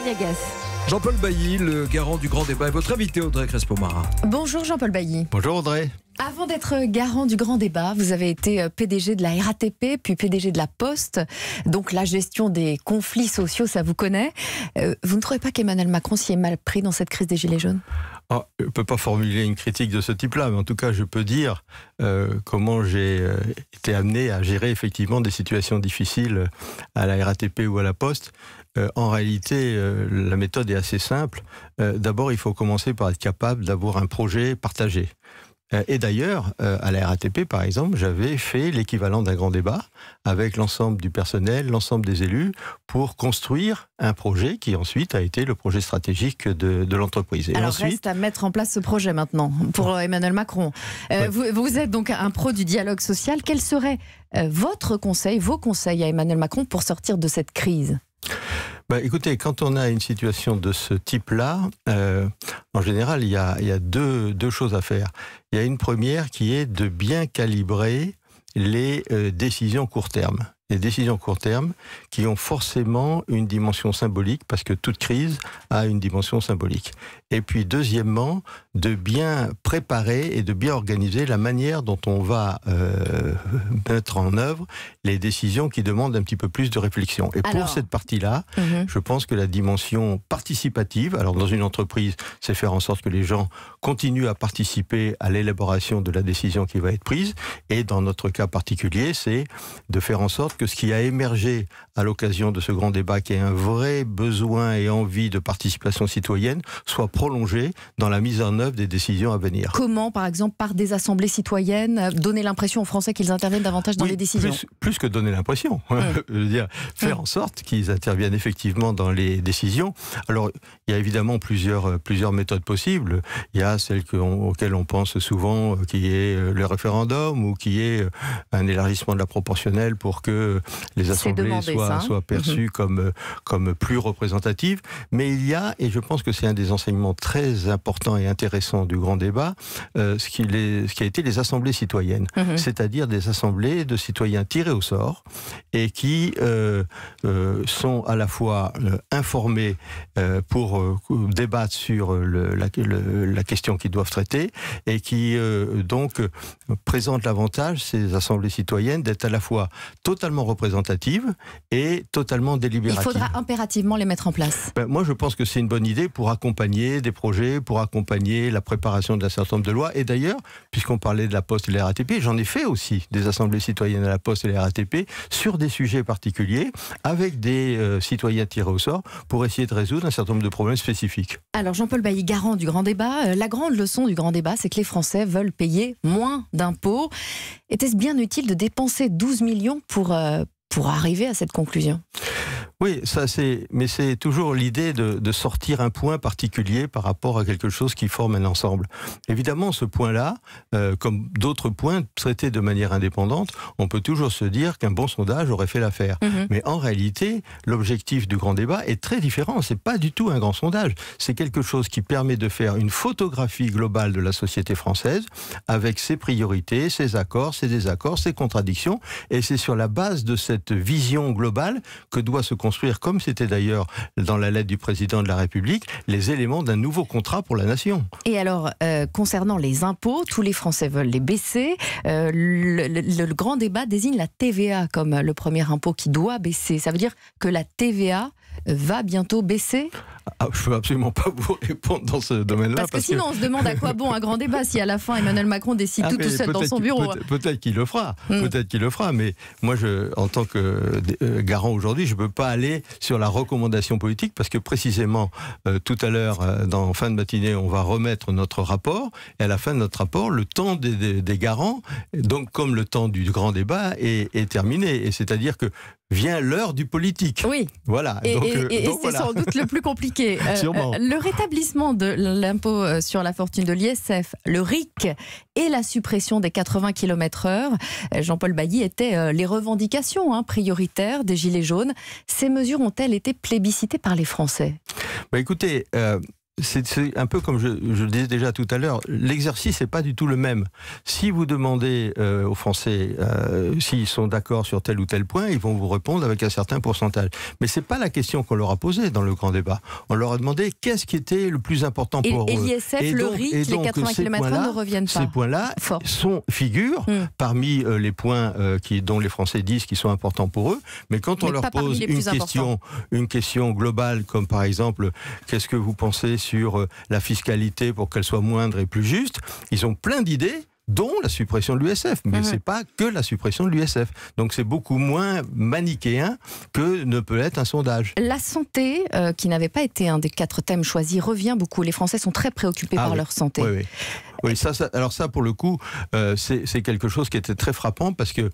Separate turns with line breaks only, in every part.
Montagnagas.
Jean-Paul Bailly, le garant du grand débat, est votre invité, Audrey Crespo-Mara.
Bonjour Jean-Paul Bailly.
Bonjour Audrey.
Avant d'être garant du grand débat, vous avez été PDG de la RATP, puis PDG de la Poste. Donc la gestion des conflits sociaux, ça vous connaît. Vous ne trouvez pas qu'Emmanuel Macron s'y est mal pris dans cette crise des Gilets jaunes ?
Je ne peux pas formuler une critique de ce type-là, mais en tout cas, je peux dire comment j'ai été amené à gérer effectivement des situations difficiles à la RATP ou à la Poste. En réalité, la méthode est assez simple. D'abord, il faut commencer par être capable d'avoir un projet partagé. Et d'ailleurs, à la RATP, par exemple, j'avais fait l'équivalent d'un grand débat avec l'ensemble du personnel, l'ensemble des élus, pour construire un projet qui ensuite a été le projet stratégique de l'entreprise.
Alors reste à mettre en place ce projet maintenant pour Emmanuel Macron.
Ouais.
Vous êtes donc un pro du dialogue social. Quels seraient vos conseils à Emmanuel Macron pour sortir de cette crise ?
Écoutez, quand on a une situation de ce type-là, en général, il y a deux choses à faire. Il y a une première qui est de bien calibrer les décisions court terme. Les décisions court terme qui ont forcément une dimension symbolique, parce que toute crise a une dimension symbolique. Et puis deuxièmement, de bien préparer et de bien organiser la manière dont on va mettre en œuvre les décisions qui demandent un petit peu plus de réflexion. Et pour cette partie-là, je pense que la dimension participative, alors dans une entreprise, c'est faire en sorte que les gens continuent à participer à l'élaboration de la décision qui va être prise. Et dans notre cas particulier, c'est de faire en sorte que ce qui a émergé à l'occasion de ce grand débat, qui est un vrai besoin et envie de participation citoyenne, soit prolongé dans la mise en œuvre des décisions à venir.
Comment, par exemple, par des assemblées citoyennes, donner l'impression aux Français qu'ils interviennent davantage dans les décisions ?
Plus que donner l'impression, je veux dire, faire en sorte qu'ils interviennent effectivement dans les décisions. Alors, il y a évidemment plusieurs méthodes possibles. Il y a celle auxquelles on pense souvent, qui est le référendum, ou qui est un élargissement de la proportionnelle pour que les assemblées soient perçues comme plus représentatives. Mais il y a, et je pense que c'est un des enseignements très importants et intéressants du grand débat, ce qui a été les assemblées citoyennes. C'est-à-dire des assemblées de citoyens tirés au sort et qui sont à la fois informés pour débattre sur la question qu'ils doivent traiter, et qui donc présentent l'avantage, ces assemblées citoyennes, d'être à la fois totalement représentatives et totalement délibératives.
Il faudra impérativement les mettre en place.
Moi, je pense que c'est une bonne idée pour accompagner des projets, pour accompagner la préparation d'un certain nombre de lois. Et d'ailleurs, puisqu'on parlait de la Poste et de la RATP, j'en ai fait aussi des assemblées citoyennes à la Poste et la RATP sur des sujets particuliers, avec des citoyens tirés au sort, pour essayer de résoudre un certain nombre de problèmes spécifiques.
Alors Jean-Paul Bailly, garant du grand débat, la grande leçon du grand débat, c'est que les Français veulent payer moins d'impôts. Était-ce bien utile de dépenser 12 millions pour arriver à cette conclusion ?
Oui, mais c'est toujours l'idée de sortir un point particulier par rapport à quelque chose qui forme un ensemble. Évidemment, ce point-là, comme d'autres points traités de manière indépendante, on peut toujours se dire qu'un bon sondage aurait fait l'affaire. Mais en réalité, l'objectif du grand débat est très différent. C'est pas du tout un grand sondage. C'est quelque chose qui permet de faire une photographie globale de la société française, avec ses priorités, ses accords, ses désaccords, ses contradictions. Et c'est sur la base de cette vision globale que doit se construire, comme c'était d'ailleurs dans la lettre du président de la République, les éléments d'un nouveau contrat pour la nation.
Et alors, concernant les impôts, tous les Français veulent les baisser. Le grand débat désigne la TVA comme le premier impôt qui doit baisser. Ça veut dire que la TVA va bientôt baisser ?
Je ne peux absolument pas vous répondre dans ce domaine-là.
Parce que sinon, on se demande à quoi bon un grand débat si à la fin Emmanuel Macron décide tout seul dans son bureau.
Peut-être qu'il le fera. Peut-être qu'il le fera. Mais moi, en tant que garant aujourd'hui, je ne peux pas aller sur la recommandation politique, parce que précisément, tout à l'heure, en fin de matinée, on va remettre notre rapport. Et à la fin de notre rapport, le temps des garants, donc comme le temps du grand débat, est terminé. Et c'est-à-dire que vient l'heure du politique.
Oui.
Voilà.
Et c'est sans doute le plus compliqué.
Sûrement.
Le rétablissement de l'impôt sur la fortune de l'ISF, le RIC et la suppression des 80 km/h, Jean-Paul Bailly, étaient les revendications prioritaires des Gilets jaunes. Ces mesures ont-elles été plébiscitées par les Français ?
Écoutez, c'est un peu comme je le disais déjà tout à l'heure, l'exercice n'est pas du tout le même. Si vous demandez aux Français s'ils sont d'accord sur tel ou tel point, ils vont vous répondre avec un certain pourcentage. Mais c'est pas la question qu'on leur a posée dans le grand débat. On leur a demandé qu'est-ce qui était le plus important pour eux.
Et l'ISF, le RIC, les 80 km/h ne reviennent pas.
Ces points-là figurent parmi les points dont les Français disent qu'ils sont importants pour eux. Mais quand on leur pose une question globale, comme par exemple, qu'est-ce que vous pensez sur la fiscalité pour qu'elle soit moindre et plus juste, ils ont plein d'idées, dont la suppression de l'USF. Mais c'est pas que la suppression de l'USF. Donc c'est beaucoup moins manichéen que ne peut être un sondage.
La santé, qui n'avait pas été un des 4 thèmes choisis, revient beaucoup. Les Français sont très préoccupés par leur santé.
Oui, oui. Oui, alors ça, pour le coup, c'est quelque chose qui était très frappant parce que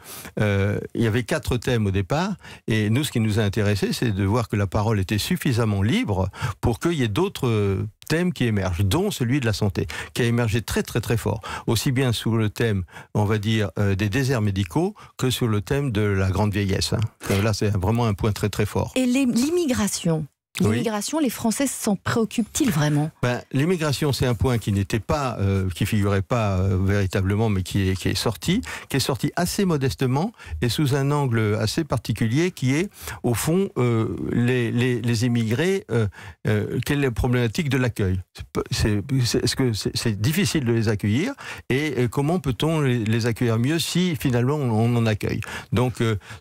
il y avait 4 thèmes au départ, et nous, ce qui nous a intéressé, c'est de voir que la parole était suffisamment libre pour qu'il y ait d'autres thèmes qui émergent, dont celui de la santé, qui a émergé très très très fort, aussi bien sous le thème, on va dire, des déserts médicaux, que sur le thème de la grande vieillesse. Là, c'est vraiment un point très très fort.
Et l'immigration ? L'immigration, les Français s'en préoccupent-ils vraiment ?
L'immigration, c'est un point qui n'était pas, qui figurait pas véritablement, mais qui est sorti assez modestement et sous un angle assez particulier, qui est, au fond, les immigrés, quelle est la problématique de l'accueil ? Est-ce que c'est difficile de les accueillir, et comment peut-on les accueillir mieux si finalement on en accueille ? Donc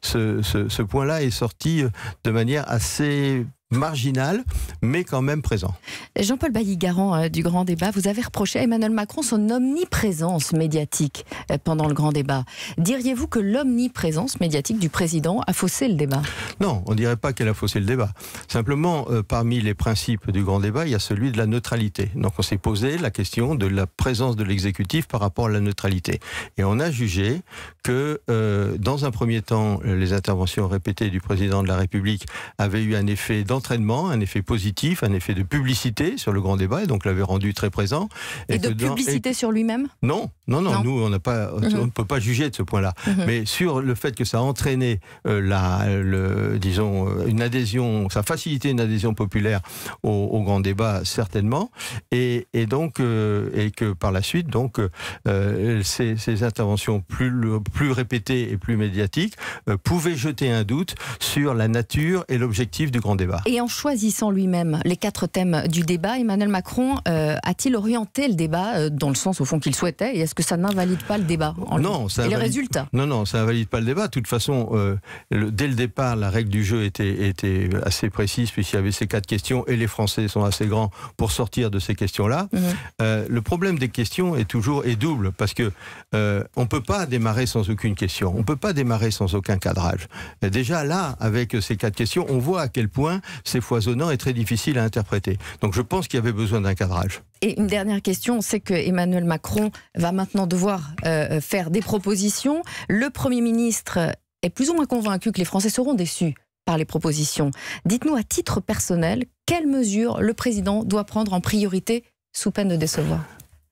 ce point-là est sorti de manière assez marginal, mais quand même présent.
Jean-Paul Bailly-Garand du Grand Débat, vous avez reproché à Emmanuel Macron son omniprésence médiatique pendant le Grand Débat. Diriez-vous que l'omniprésence médiatique du président a faussé le débat ?
Non, on ne dirait pas qu'elle a faussé le débat. Simplement, parmi les principes du Grand Débat, il y a celui de la neutralité. Donc on s'est posé la question de la présence de l'exécutif par rapport à la neutralité. Et on a jugé que, dans un premier temps, les interventions répétées du président de la République avaient eu un effet d'entraînement, un effet positif, un effet de publicité sur le Grand Débat, et donc l'avait rendu très présent.
Et de publicité sur lui-même ?
Non, nous on n'a pas, on ne peut pas juger de ce point-là. Mais sur le fait que ça a entraîné disons une adhésion, ça a facilité une adhésion populaire au Grand Débat, certainement, et que par la suite, donc ces interventions plus répétées et plus médiatiques pouvaient jeter un doute sur la nature et l'objectif du Grand Débat.
Et en choisissant lui-même les 4 thèmes du débat, Emmanuel Macron a-t-il orienté le débat dans le sens au fond qu'il souhaitait, et est-ce que ça n'invalide pas le débat les résultats ?
Non, ça n'invalide pas le débat. De toute façon, dès le départ, la règle du jeu était assez précise, puisqu'il y avait ces 4 questions, et les Français sont assez grands pour sortir de ces questions-là. Le problème des questions est double, parce que on ne peut pas démarrer sans aucune question, on ne peut pas démarrer sans aucun cadrage. Déjà là, avec ces 4 questions, on voit à quel point c'est foisonnant et très difficile à interpréter. Donc je pense qu'il y avait besoin d'un cadrage.
Et une dernière question, c'est que Emmanuel Macron va maintenant devoir faire des propositions. Le Premier ministre est plus ou moins convaincu que les Français seront déçus par les propositions. Dites-nous à titre personnel, quelles mesures le président doit prendre en priorité sous peine de décevoir ?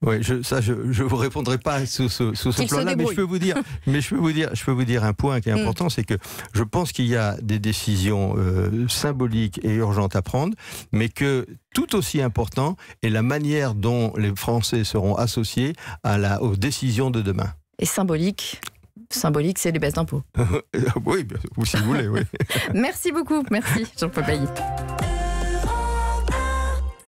Oui, je vous répondrai pas sous ce plan-là, mais je peux vous dire un point qui est important, c'est que je pense qu'il y a des décisions symboliques et urgentes à prendre, mais que tout aussi important est la manière dont les Français seront associés aux décisions de demain.
Et symbolique, c'est les baisses d'impôts.
Oui, si vous voulez, oui.
Merci beaucoup, merci Jean-Paul Bailly.